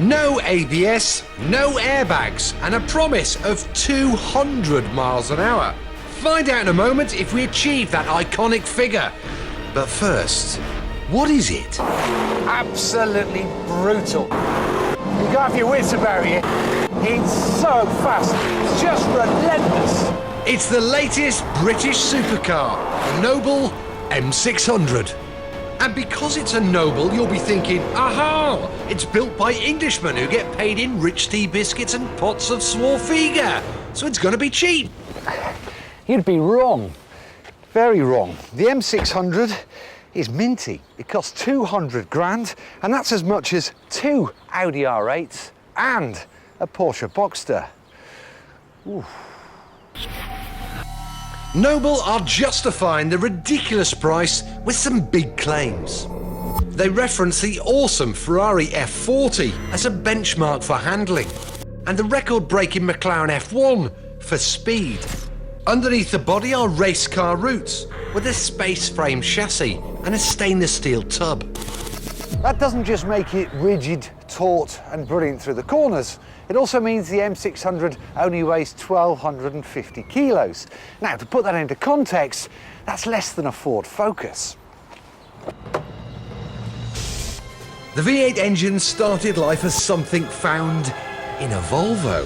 No ABS, no airbags, and a promise of 200 miles an hour. Find out in a moment if we achieve that iconic figure. But first, what is it? Absolutely brutal. You gotta have your wits about you. It's so fast, it's just relentless. It's the latest British supercar, the Noble M600. And because it's a Noble, you'll be thinking, aha, it's built by Englishmen who get paid in rich tea biscuits and pots of Swarfiga, so it's going to be cheap. You'd be wrong. Very wrong. The M600 is minty. It costs 200 grand, and that's as much as 2 Audi R8s and a Porsche Boxster. Ooh. Noble are justifying the ridiculous price with some big claims. They reference the awesome Ferrari F40 as a benchmark for handling, and the record-breaking McLaren F1 for speed. Underneath the body are race car roots with a space frame chassis and a stainless steel tub. That doesn't just make it rigid, taut and brilliant through the corners. It also means the M600 only weighs 1,250 kilos. Now, to put that into context, that's less than a Ford Focus. The V8 engine started life as something found in a Volvo.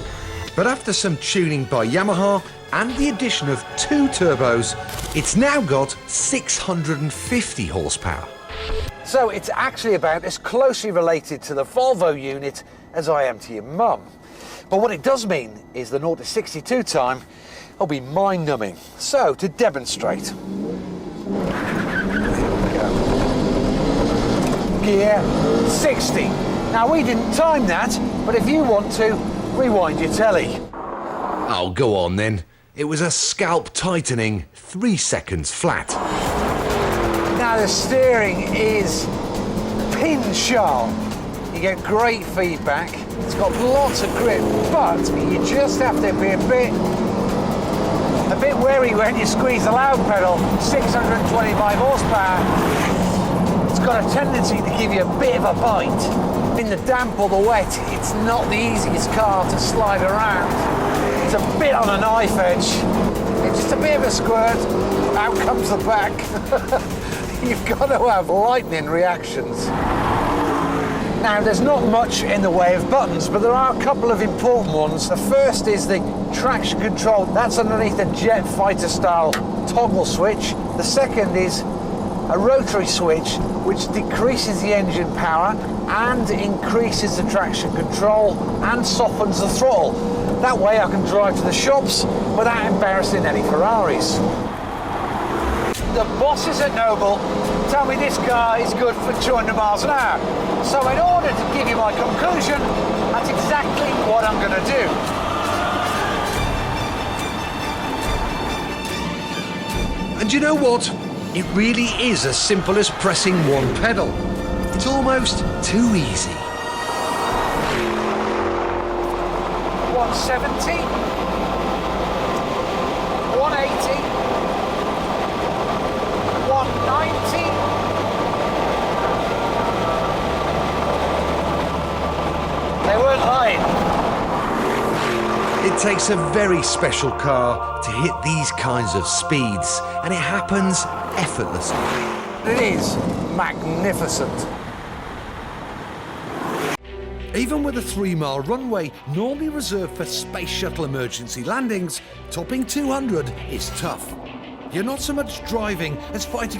But after some tuning by Yamaha and the addition of 2 turbos, it's now got 650 horsepower. So it's actually about as closely related to the Volvo unit as I am to your mum. But what it does mean is the 0 to 62 time will be mind-numbing. So, to demonstrate. Here we go. Gear 60. Now, we didn't time that, but if you want to, rewind your telly. Oh, go on then. It was a scalp tightening 3 seconds flat. Now, the steering is pin sharp. You get great feedback. It's got lots of grip, but you just have to be a bit wary when you squeeze the loud pedal. 625 horsepower. It's got a tendency to give you a bit of a bite. In the damp or the wet, it's not the easiest car to slide around. It's a bit on a knife edge. It's just a bit of a squirt. Out comes the back. You've got to have lightning reactions. Now, there's not much in the way of buttons, but there are a couple of important ones. The first is the traction control. That's underneath a jet fighter style toggle switch. The second is a rotary switch, which decreases the engine power and increases the traction control and softens the throttle. That way I can drive to the shops without embarrassing any Ferraris. The bosses at Noble tell me this car is good for 200 miles an hour. So in order to give you my conclusion, that's exactly what I'm going to do. And you know what? It really is as simple as pressing one pedal. It's almost too easy. 170, 180, 190, they weren't lying. It takes a very special car to hit these kinds of speeds, and it happens effortlessly. It is magnificent. Even with a 3-mile runway normally reserved for space shuttle emergency landings, topping 200 is tough. You're not so much driving as fighting a